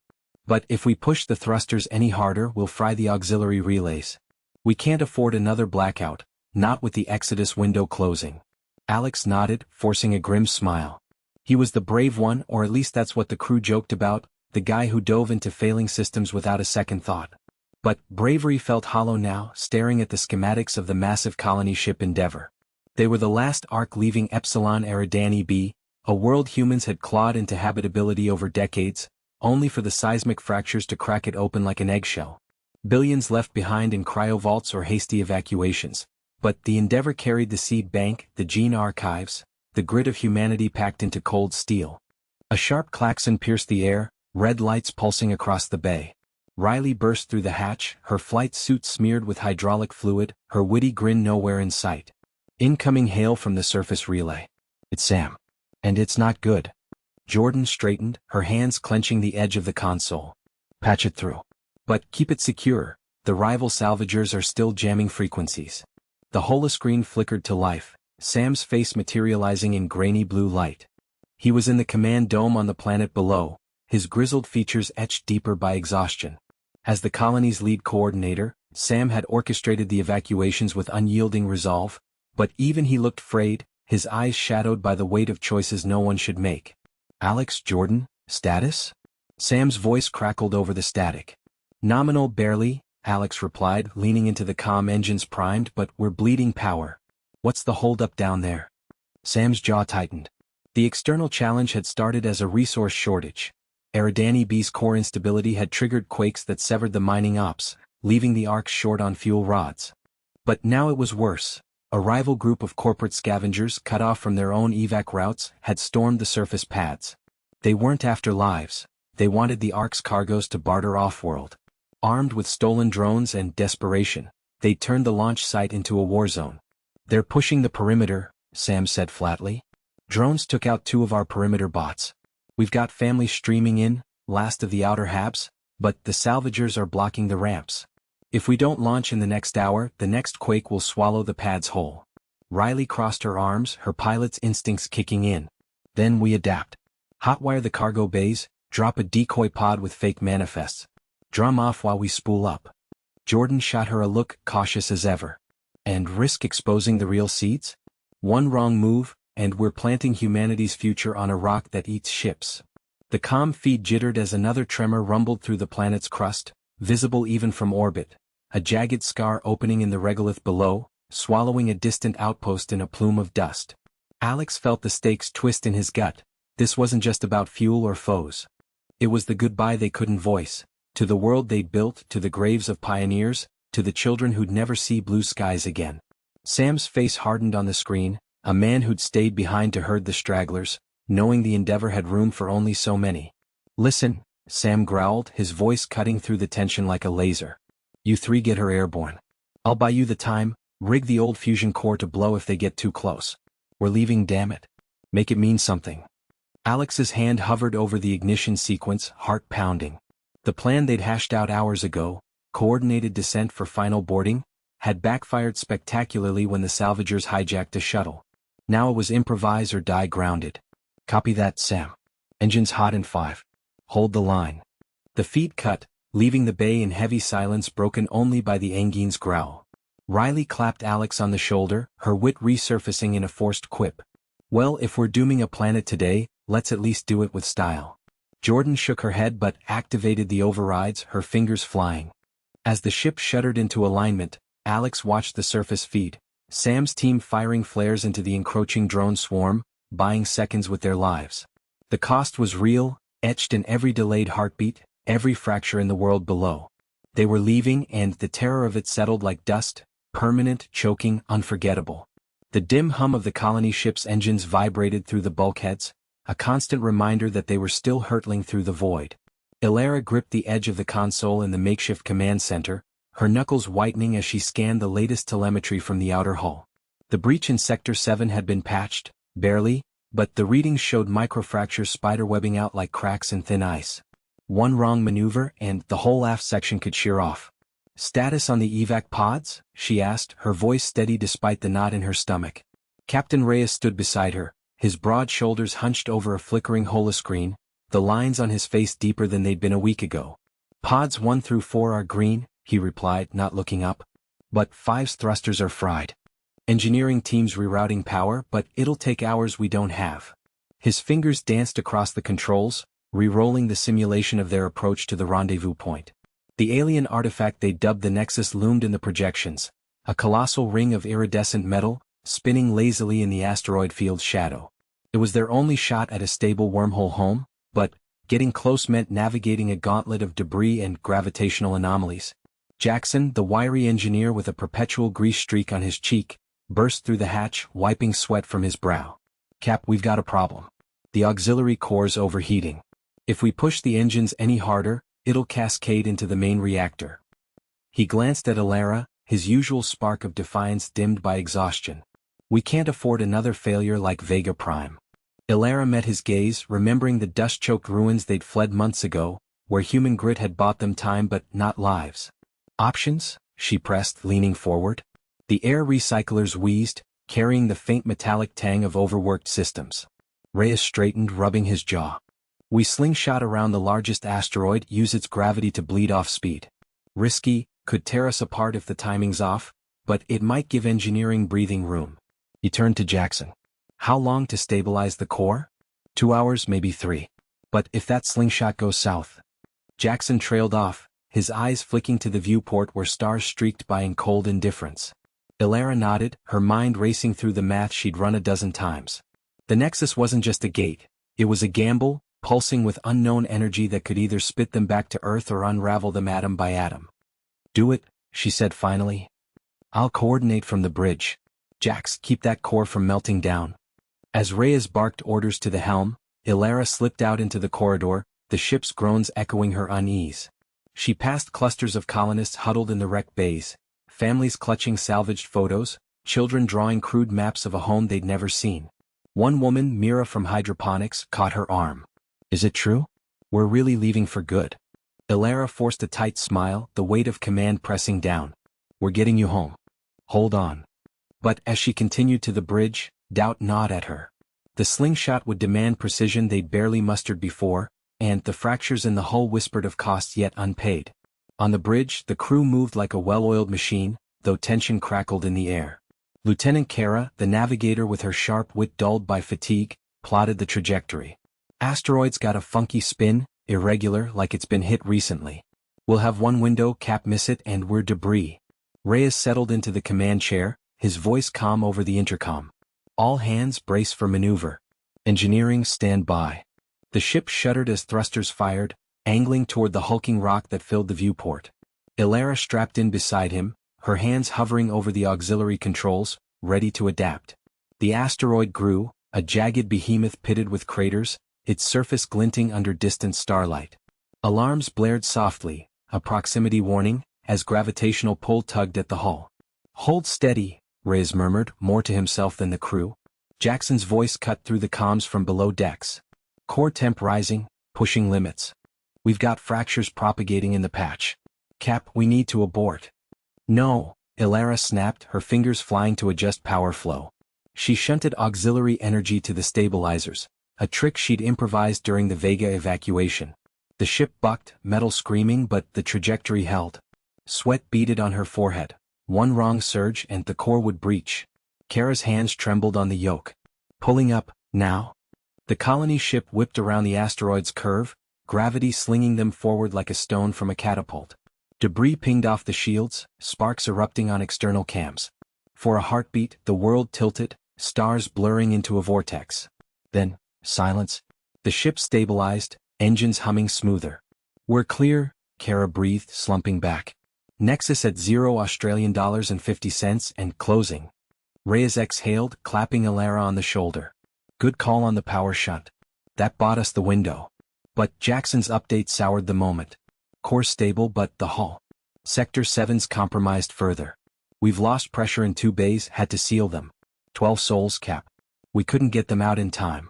"But if we push the thrusters any harder, we'll fry the auxiliary relays. We can't afford another blackout, not with the Exodus window closing." Alex nodded, forcing a grim smile. He was the brave one, or at least that's what the crew joked about, the guy who dove into failing systems without a second thought. But bravery felt hollow now, staring at the schematics of the massive colony ship Endeavor. They were the last Ark leaving Epsilon Eridani B, a world humans had clawed into habitability over decades, only for the seismic fractures to crack it open like an eggshell. Billions left behind in cryovaults or hasty evacuations. But the Endeavor carried the seed bank, the gene archives, the grit of humanity packed into cold steel. A sharp klaxon pierced the air, red lights pulsing across the bay. Riley burst through the hatch, her flight suit smeared with hydraulic fluid, her witty grin nowhere in sight. Incoming hail from the surface relay. "It's Sam. And it's not good." Jordan straightened, her hands clenching the edge of the console. "Patch it through. But keep it secure, the rival salvagers are still jamming frequencies." The holoscreen flickered to life, Sam's face materializing in grainy blue light. He was in the command dome on the planet below, his grizzled features etched deeper by exhaustion. As the colony's lead coordinator, Sam had orchestrated the evacuations with unyielding resolve, but even he looked frayed, his eyes shadowed by the weight of choices no one should make. "Alex, Jordan, status?" Sam's voice crackled over the static. "Nominal barely," Alex replied, leaning into the comm engines primed, "but we're bleeding power. What's the holdup down there?" Sam's jaw tightened. The external challenge had started as a resource shortage. Eridani B's core instability had triggered quakes that severed the mining ops, leaving the Ark short on fuel rods. But now it was worse. A rival group of corporate scavengers, cut off from their own evac routes, had stormed the surface pads. They weren't after lives, they wanted the Ark's cargoes to barter off-world. Armed with stolen drones and desperation, they turned the launch site into a war zone. "They're pushing the perimeter," Sam said flatly. "Drones took out 2 of our perimeter bots. We've got families streaming in, last of the outer habs, but the salvagers are blocking the ramps. If we don't launch in the next hour, the next quake will swallow the pads whole." Riley crossed her arms, her pilot's instincts kicking in. "Then we adapt. Hotwire the cargo bays, drop a decoy pod with fake manifests. Drum off while we spool up." Jordan shot her a look, cautious as ever. "And risk exposing the real seeds? One wrong move, and we're planting humanity's future on a rock that eats ships." The comm feed jittered as another tremor rumbled through the planet's crust, visible even from orbit. A jagged scar opening in the regolith below, swallowing a distant outpost in a plume of dust. Alex felt the stakes twist in his gut. This wasn't just about fuel or foes. It was the goodbye they couldn't voice, to the world they'd built, to the graves of pioneers, to the children who'd never see blue skies again. Sam's face hardened on the screen, a man who'd stayed behind to herd the stragglers, knowing the Endeavor had room for only so many. "Listen," Sam growled, his voice cutting through the tension like a laser. "You 3 get her airborne. I'll buy you the time, rig the old fusion core to blow if they get too close. We're leaving, damn it. Make it mean something." Alex's hand hovered over the ignition sequence, heart pounding. The plan they'd hashed out hours ago, coordinated descent for final boarding, had backfired spectacularly when the salvagers hijacked a shuttle. Now it was improvise or die grounded. "Copy that, Sam. Engines hot in 5. Hold the line." The feed cut, leaving the bay in heavy silence broken only by the Engine's growl. Riley clapped Alex on the shoulder, her wit resurfacing in a forced quip. Well, if we're dooming a planet today, let's at least do it with style. Jordan shook her head but activated the overrides, her fingers flying. As the ship shuddered into alignment, Alex watched the surface feed, Sam's team firing flares into the encroaching drone swarm, buying seconds with their lives. The cost was real, etched in every delayed heartbeat, every fracture in the world below. They were leaving and the terror of it settled like dust, permanent, choking, unforgettable. The dim hum of the colony ship's engines vibrated through the bulkheads, a constant reminder that they were still hurtling through the void. Ilara gripped the edge of the console in the makeshift command center, her knuckles whitening as she scanned the latest telemetry from the outer hull. The breach in Sector 7 had been patched, barely, but the readings showed microfractures spiderwebbing out like cracks in thin ice. One wrong maneuver and the whole aft section could shear off. "Status on the evac pods?" she asked, her voice steady despite the knot in her stomach. Captain Reyes stood beside her, his broad shoulders hunched over a flickering holoscreen, the lines on his face deeper than they'd been a week ago. "Pods 1 through 4 are green," he replied, not looking up. "But 5's thrusters are fried. Engineering team's rerouting power, but it'll take hours we don't have." His fingers danced across the controls, re-rolling the simulation of their approach to the rendezvous point. The alien artifact they dubbed the Nexus loomed in the projections, a colossal ring of iridescent metal, spinning lazily in the asteroid field's shadow. It was their only shot at a stable wormhole home, but getting close meant navigating a gauntlet of debris and gravitational anomalies. Jackson, the wiry engineer with a perpetual grease streak on his cheek, burst through the hatch, wiping sweat from his brow. "Cap, we've got a problem. The auxiliary core's overheating. If we push the engines any harder, it'll cascade into the main reactor." He glanced at Ilara, his usual spark of defiance dimmed by exhaustion. "We can't afford another failure like Vega Prime." Ilara met his gaze, remembering the dust-choked ruins they'd fled months ago, where human grit had bought them time but not lives. "Options?" she pressed, leaning forward. The air recyclers wheezed, carrying the faint metallic tang of overworked systems. Reyes straightened, rubbing his jaw. "We slingshot around the largest asteroid, use its gravity to bleed off speed. Risky, could tear us apart if the timing's off, but it might give engineering breathing room." He turned to Jackson. "How long to stabilize the core?" 2 hours, maybe 3. "But if that slingshot goes south?" Jackson trailed off, his eyes flicking to the viewport where stars streaked by in cold indifference. Ilara nodded, her mind racing through the math she'd run a dozen times. The Nexus wasn't just a gate, it was a gamble, pulsing with unknown energy that could either spit them back to Earth or unravel them atom by atom. "Do it," she said finally. "I'll coordinate from the bridge. Jax, keep that core from melting down." As Reyes barked orders to the helm, Ilara slipped out into the corridor, the ship's groans echoing her unease. She passed clusters of colonists huddled in the wrecked bays, families clutching salvaged photos, children drawing crude maps of a home they'd never seen. One woman, Mira from hydroponics, caught her arm. "Is it true? We're really leaving for good." Ilara forced a tight smile, the weight of command pressing down. "We're getting you home. Hold on." But as she continued to the bridge, doubt gnawed at her. The slingshot would demand precision they'd barely mustered before, and the fractures in the hull whispered of costs yet unpaid. On the bridge, the crew moved like a well-oiled machine, though tension crackled in the air. Lieutenant Kara, the navigator with her sharp wit dulled by fatigue, plotted the trajectory. "Asteroid's got a funky spin, irregular like it's been hit recently. We'll have one window, Cap, miss it and we're debris." Reyes settled into the command chair, his voice calm over the intercom. "All hands brace for maneuver. Engineering, stand by." The ship shuddered as thrusters fired, angling toward the hulking rock that filled the viewport. Ilara strapped in beside him, her hands hovering over the auxiliary controls, ready to adapt. The asteroid grew, a jagged behemoth pitted with craters, its surface glinting under distant starlight. Alarms blared softly, a proximity warning, as gravitational pull tugged at the hull. "Hold steady," Reyes murmured, more to himself than the crew. Jackson's voice cut through the comms from below decks. "Core temp rising, pushing limits. We've got fractures propagating in the patch. Cap, we need to abort." "No," Ilara snapped, her fingers flying to adjust power flow. She shunted auxiliary energy to the stabilizers, a trick she'd improvised during the Vega evacuation. The ship bucked, metal screaming, but the trajectory held. Sweat beaded on her forehead. One wrong surge and the core would breach. Kara's hands trembled on the yoke. Pulling up, now. The colony ship whipped around the asteroid's curve, gravity slinging them forward like a stone from a catapult. Debris pinged off the shields, sparks erupting on external cams. For a heartbeat, the world tilted, stars blurring into a vortex. Then, silence. The ship stabilized, engines humming smoother. "We're clear," Kara breathed, slumping back. "Nexus at $0 and closing." Reyes exhaled, clapping Alara on the shoulder. "Good call on the power shunt. That bought us the window." But Jackson's update soured the moment. "Core stable but the hull. Sector 7's compromised further. We've lost pressure in 2 bays, had to seal them. 12 souls cap. We couldn't get them out in time."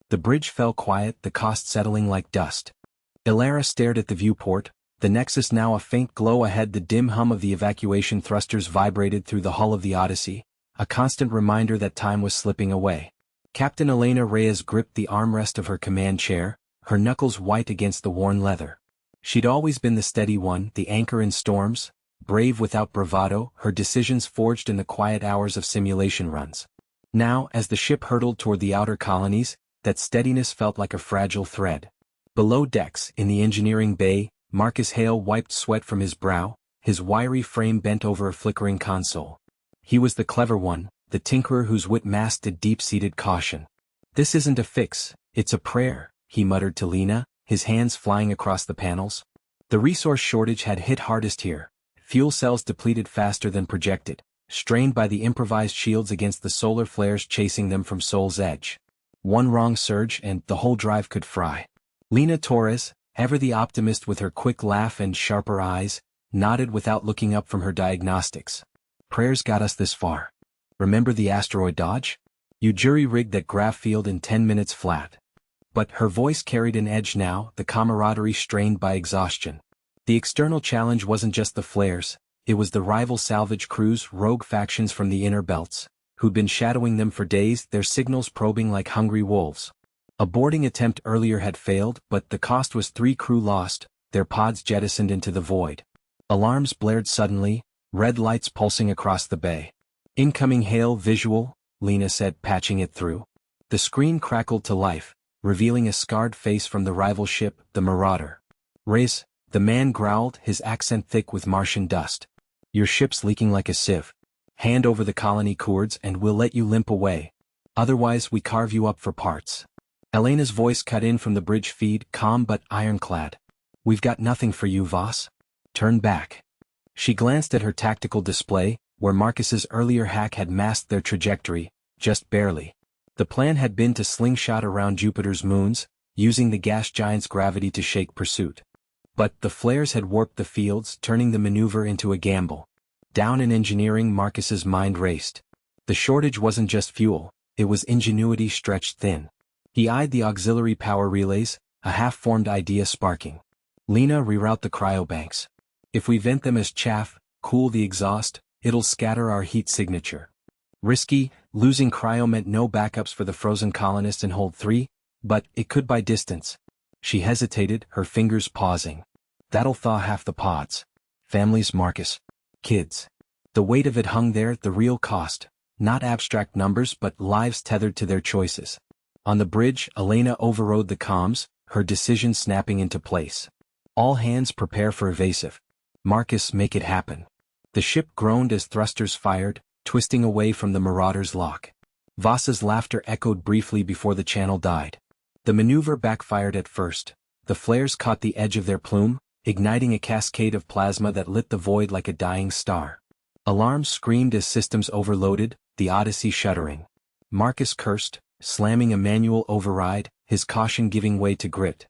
The bridge fell quiet, the cost settling like dust. Alara stared at the viewport, the Nexus now a faint glow ahead. The dim hum of the evacuation thrusters vibrated through the hull of the Odyssey, a constant reminder that time was slipping away. Captain Elena Reyes gripped the armrest of her command chair, her knuckles white against the worn leather. She'd always been the steady one, the anchor in storms, brave without bravado, her decisions forged in the quiet hours of simulation runs. Now, as the ship hurtled toward the outer colonies, that steadiness felt like a fragile thread. Below decks, in the engineering bay, Marcus Hale wiped sweat from his brow, his wiry frame bent over a flickering console. He was the clever one, the tinkerer whose wit masked a deep-seated caution. "This isn't a fix, it's a prayer," he muttered to Lena, his hands flying across the panels. The resource shortage had hit hardest here. Fuel cells depleted faster than projected, strained by the improvised shields against the solar flares chasing them from Sol's edge. One wrong surge and the whole drive could fry. Lena Torres, ever the optimist with her quick laugh and sharper eyes, nodded without looking up from her diagnostics. "Prayers got us this far. Remember the asteroid dodge? You jury-rigged that graph field in 10 minutes flat." But her voice carried an edge now, the camaraderie strained by exhaustion. The external challenge wasn't just the flares, it was the rival salvage crews, rogue factions from the inner belts, who'd been shadowing them for days, their signals probing like hungry wolves. A boarding attempt earlier had failed, but the cost was 3 crew lost, their pods jettisoned into the void. Alarms blared suddenly, red lights pulsing across the bay. "Incoming hail visual," Lena said, patching it through. The screen crackled to life, revealing a scarred face from the rival ship, the Marauder. "Reyes," the man growled, his accent thick with Martian dust. "Your ship's leaking like a sieve. Hand over the colony cords and we'll let you limp away. Otherwise we carve you up for parts." Elena's voice cut in from the bridge feed, calm but ironclad. "We've got nothing for you, Voss. Turn back." She glanced at her tactical display, where Marcus's earlier hack had masked their trajectory, just barely. The plan had been to slingshot around Jupiter's moons, using the gas giant's gravity to shake pursuit. But the flares had warped the fields, turning the maneuver into a gamble. Down in engineering, Marcus's mind raced. The shortage wasn't just fuel, it was ingenuity stretched thin. He eyed the auxiliary power relays, a half-formed idea sparking. "Lena, reroute the cryobanks. If we vent them as chaff, cool the exhaust, it'll scatter our heat signature." Risky, losing cryo meant no backups for the frozen colonists in Hold 3, but it could by distance. She hesitated, her fingers pausing. "That'll thaw half the pods. Families, Marcus. Kids." The weight of it hung there, the real cost. Not abstract numbers but lives tethered to their choices. On the bridge, Elena overrode the comms, her decision snapping into place. "All hands prepare for evasive. Marcus, make it happen." The ship groaned as thrusters fired, twisting away from the Marauder's lock. Voss's laughter echoed briefly before the channel died. The maneuver backfired at first. The flares caught the edge of their plume, igniting a cascade of plasma that lit the void like a dying star. Alarms screamed as systems overloaded, the Odyssey shuddering. Marcus cursed, slamming a manual override, his caution giving way to grit.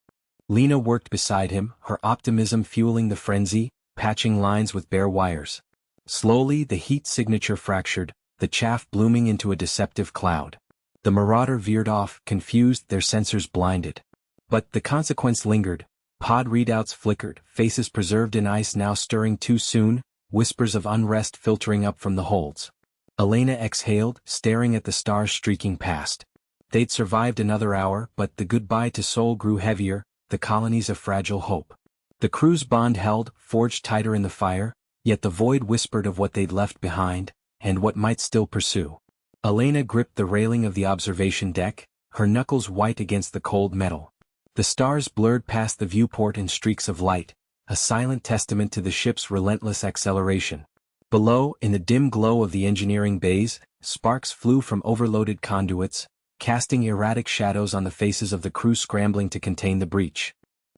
Lena worked beside him, her optimism fueling the frenzy, patching lines with bare wires. Slowly the heat signature fractured, the chaff blooming into a deceptive cloud. The Marauder veered off, confused, their sensors blinded. But the consequence lingered. Pod readouts flickered, faces preserved in ice now stirring too soon, whispers of unrest filtering up from the holds. Elena exhaled, staring at the stars streaking past. They'd survived another hour, but the goodbye to Sol grew heavier, the colonies a fragile hope. The crew's bond held, forged tighter in the fire, yet the void whispered of what they'd left behind, and what might still pursue. Elena gripped the railing of the observation deck, her knuckles white against the cold metal. The stars blurred past the viewport in streaks of light, a silent testament to the ship's relentless acceleration. Below, in the dim glow of the engineering bays, sparks flew from overloaded conduits, casting erratic shadows on the faces of the crew scrambling to contain the breach.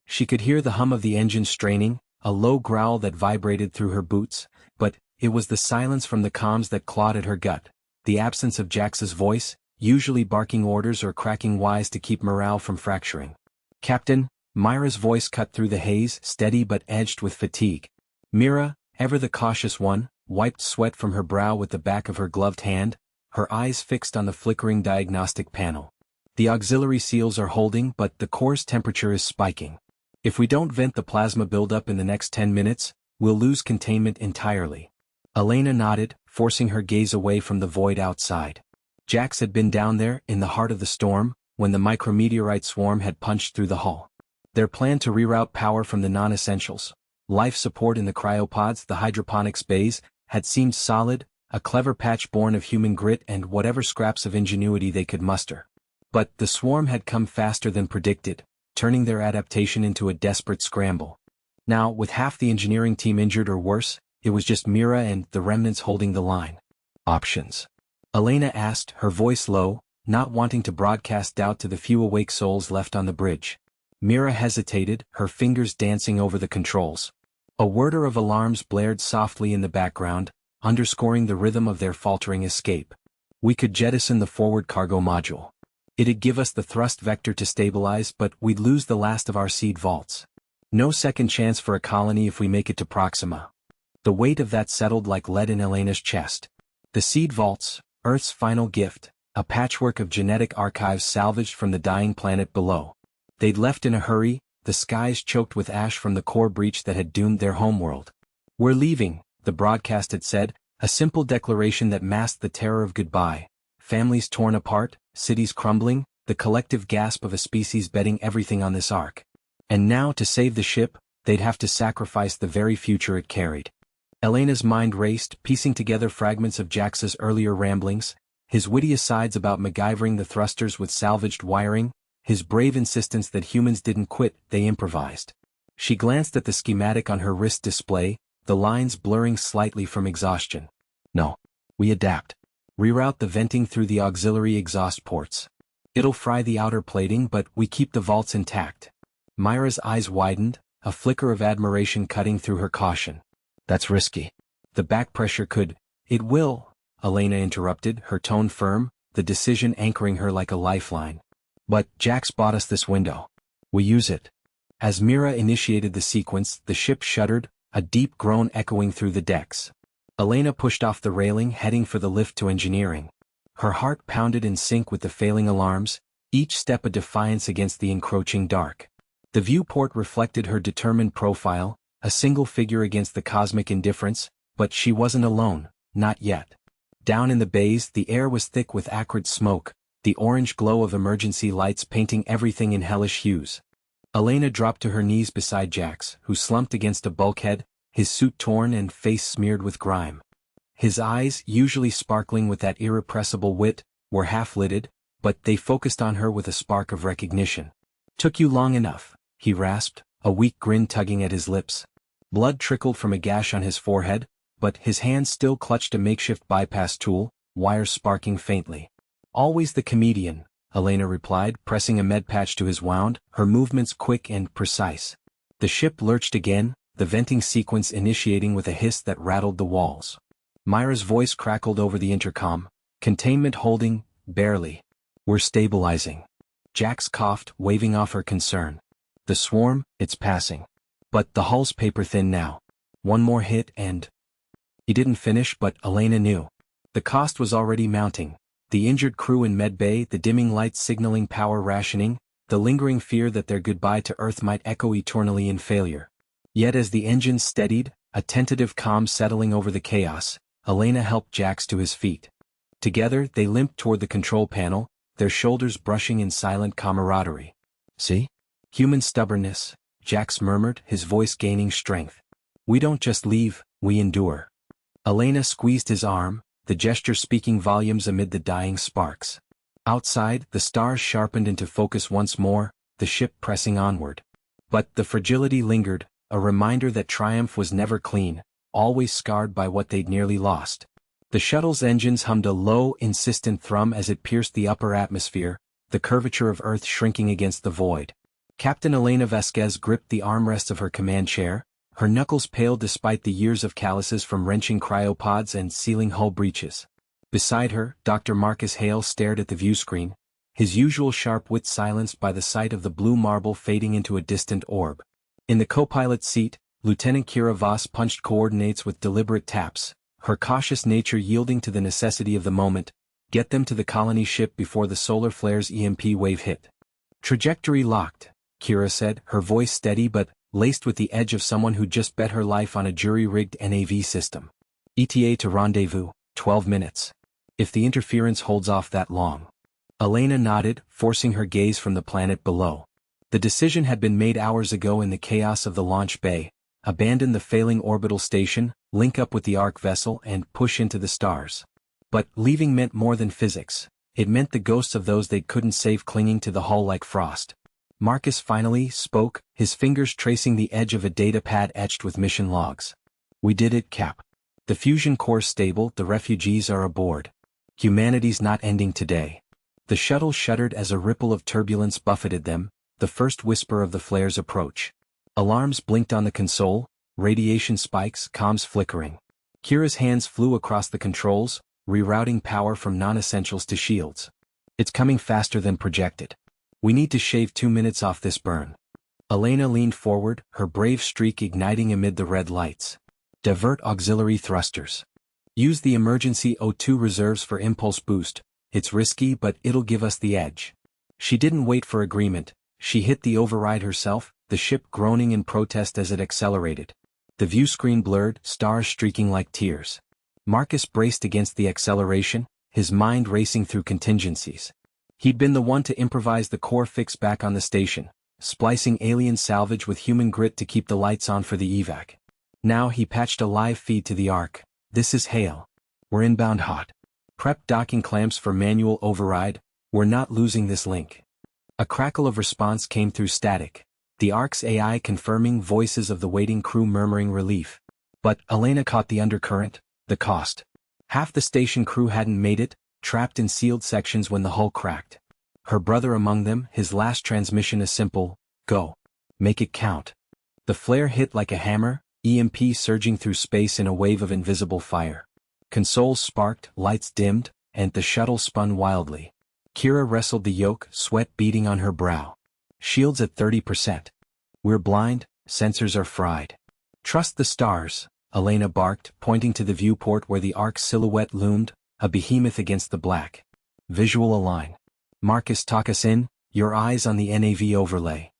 She could hear the hum of the engine straining, a low growl that vibrated through her boots, but it was the silence from the comms that clawed at her gut, the absence of Jax's voice, usually barking orders or cracking wise to keep morale from fracturing. "Captain," Myra's voice cut through the haze, steady but edged with fatigue. Mira, ever the cautious one, wiped sweat from her brow with the back of her gloved hand, her eyes fixed on the flickering diagnostic panel. "The auxiliary seals are holding, but the core's temperature is spiking. If we don't vent the plasma buildup in the next 10 minutes, we'll lose containment entirely." Elena nodded, forcing her gaze away from the void outside. Jax had been down there, in the heart of the storm, when the micrometeorite swarm had punched through the hull. Their plan to reroute power from the non-essentials, life support in the cryopods, the hydroponics bays, had seemed solid, a clever patch born of human grit and whatever scraps of ingenuity they could muster. But the swarm had come faster than predicted, turning their adaptation into a desperate scramble. Now, with half the engineering team injured or worse, it was just Mira and the remnants holding the line. "Options?" Elena asked, her voice low, not wanting to broadcast doubt to the few awake souls left on the bridge. Mira hesitated, her fingers dancing over the controls. A whirr of alarms blared softly in the background, underscoring the rhythm of their faltering escape. "We could jettison the forward cargo module. It'd give us the thrust vector to stabilize, but we'd lose the last of our seed vaults. No second chance for a colony if we make it to Proxima." The weight of that settled like lead in Elena's chest. The seed vaults, Earth's final gift, a patchwork of genetic archives salvaged from the dying planet below. They'd left in a hurry, the skies choked with ash from the core breach that had doomed their homeworld. "We're leaving," the broadcast had said, a simple declaration that masked the terror of goodbye. Families torn apart, cities crumbling, the collective gasp of a species betting everything on this arc. And now, to save the ship, they'd have to sacrifice the very future it carried. Elena's mind raced, piecing together fragments of Jax's earlier ramblings, his witty asides about MacGyvering the thrusters with salvaged wiring, his brave insistence that humans didn't quit, they improvised. She glanced at the schematic on her wrist display, the lines blurring slightly from exhaustion. "No. We adapt. Reroute the venting through the auxiliary exhaust ports. It'll fry the outer plating, but we keep the vaults intact." Myra's eyes widened, a flicker of admiration cutting through her caution. "That's risky. The back pressure could—" "It will," Elena interrupted, her tone firm, the decision anchoring her like a lifeline. "But Jax bought us this window. We use it." As Mira initiated the sequence, the ship shuddered, a deep groan echoing through the decks. Elena pushed off the railing, heading for the lift to engineering. Her heart pounded in sync with the failing alarms, each step a defiance against the encroaching dark. The viewport reflected her determined profile, a single figure against the cosmic indifference, but she wasn't alone, not yet. Down in the bays, the air was thick with acrid smoke, the orange glow of emergency lights painting everything in hellish hues. Elena dropped to her knees beside Jax, who slumped against a bulkhead, his suit torn and face smeared with grime. His eyes, usually sparkling with that irrepressible wit, were half-lidded, but they focused on her with a spark of recognition. "Took you long enough," he rasped, a weak grin tugging at his lips. Blood trickled from a gash on his forehead, but his hand still clutched a makeshift bypass tool, wires sparking faintly. "Always the comedian," Elena replied, pressing a med patch to his wound, her movements quick and precise. The ship lurched again, the venting sequence initiating with a hiss that rattled the walls. Myra's voice crackled over the intercom, "Containment holding, barely. We're stabilizing." Jax coughed, waving off her concern. "The swarm, it's passing. But the hull's paper-thin now. One more hit and—" He didn't finish, but Elena knew. The cost was already mounting. The injured crew in medbay, the dimming lights signaling power rationing, the lingering fear that their goodbye to Earth might echo eternally in failure. Yet as the engines steadied, a tentative calm settling over the chaos, Elena helped Jax to his feet. Together they limped toward the control panel, their shoulders brushing in silent camaraderie. "See? Human stubbornness," Jax murmured, his voice gaining strength. "We don't just leave, we endure." Elena squeezed his arm, the gesture speaking volumes amid the dying sparks. Outside, the stars sharpened into focus once more, the ship pressing onward. But the fragility lingered, a reminder that triumph was never clean, always scarred by what they'd nearly lost. The shuttle's engines hummed a low, insistent thrum as it pierced the upper atmosphere, the curvature of Earth shrinking against the void. Captain Elena Vasquez gripped the armrests of her command chair, her knuckles paled despite the years of calluses from wrenching cryopods and sealing hull breaches. Beside her, Dr. Marcus Hale stared at the viewscreen, his usual sharp wit silenced by the sight of the blue marble fading into a distant orb. In the co-pilot's seat, Lieutenant Kira Voss punched coordinates with deliberate taps, her cautious nature yielding to the necessity of the moment. Get them to the colony ship before the solar flare's EMP wave hit. Trajectory locked, Kira said, her voice steady but laced with the edge of someone who'd just bet her life on a jury-rigged NAV system. ETA to rendezvous, 12 minutes. If the interference holds off that long. Elena nodded, forcing her gaze from the planet below. The decision had been made hours ago in the chaos of the launch bay. Abandon the failing orbital station, link up with the Ark vessel and push into the stars. But leaving meant more than physics. It meant the ghosts of those they couldn't save clinging to the hull like frost. Marcus finally spoke, his fingers tracing the edge of a data pad etched with mission logs. We did it, Cap. The fusion core's stable, the refugees are aboard. Humanity's not ending today. The shuttle shuddered as a ripple of turbulence buffeted them, the first whisper of the flare's approach. Alarms blinked on the console, radiation spikes, comms flickering. Kira's hands flew across the controls, rerouting power from non-essentials to shields. It's coming faster than projected. We need to shave 2 minutes off this burn. Elena leaned forward, her brave streak igniting amid the red lights. Divert auxiliary thrusters. Use the emergency O2 reserves for impulse boost. It's risky but it'll give us the edge. She didn't wait for agreement, she hit the override herself, the ship groaning in protest as it accelerated. The viewscreen blurred, stars streaking like tears. Marcus braced against the acceleration, his mind racing through contingencies. He'd been the one to improvise the core fix back on the station, splicing alien salvage with human grit to keep the lights on for the evac. Now he patched a live feed to the Ark. This is Hale. We're inbound hot. Prep docking clamps for manual override, we're not losing this link. A crackle of response came through static, the Ark's AI confirming voices of the waiting crew murmuring relief. But Elena caught the undercurrent, the cost. Half the station crew hadn't made it, trapped in sealed sections when the hull cracked. Her brother among them, his last transmission a simple, go. Make it count. The flare hit like a hammer, EMP surging through space in a wave of invisible fire. Consoles sparked, lights dimmed, and the shuttle spun wildly. Kira wrestled the yoke, sweat beading on her brow. Shields at 30%. We're blind, sensors are fried. Trust the stars, Elena barked, pointing to the viewport where the Ark's silhouette loomed, a behemoth against the black. Visual align. Marcus, talk us in, your eyes on the NAV overlay.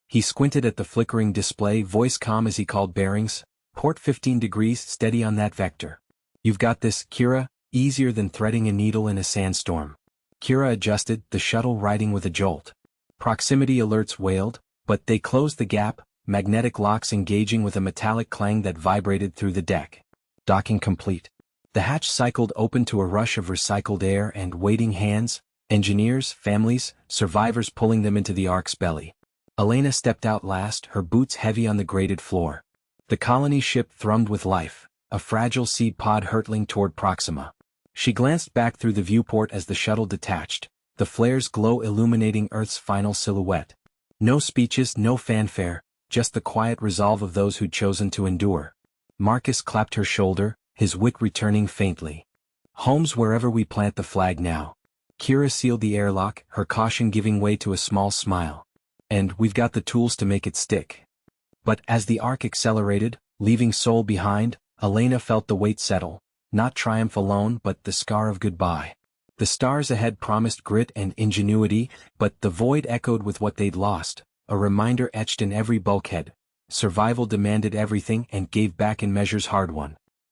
He squinted at the flickering display, voice calm as he called bearings, port 15 degrees, steady on that vector. You've got this, Kira, easier than threading a needle in a sandstorm. Kira adjusted, the shuttle riding with a jolt. Proximity alerts wailed, but they closed the gap, magnetic locks engaging with a metallic clang that vibrated through the deck. Docking complete. The hatch cycled open to a rush of recycled air and waiting hands, engineers, families, survivors pulling them into the Ark's belly. Elena stepped out last, her boots heavy on the grated floor. The colony ship thrummed with life, a fragile seed pod hurtling toward Proxima. She glanced back through the viewport as the shuttle detached, the flare's glow illuminating Earth's final silhouette. No speeches, no fanfare, just the quiet resolve of those who'd chosen to endure. Marcus clapped her shoulder, his wit returning faintly. Home's wherever we plant the flag now. Kira sealed the airlock, her caution giving way to a small smile. And we've got the tools to make it stick. But as the Ark accelerated, leaving Sol behind, Elena felt the weight settle, not triumph alone but the scar of goodbye. The stars ahead promised grit and ingenuity, but the void echoed with what they'd lost, a reminder etched in every bulkhead. Survival demanded everything and gave back in measures hard-won.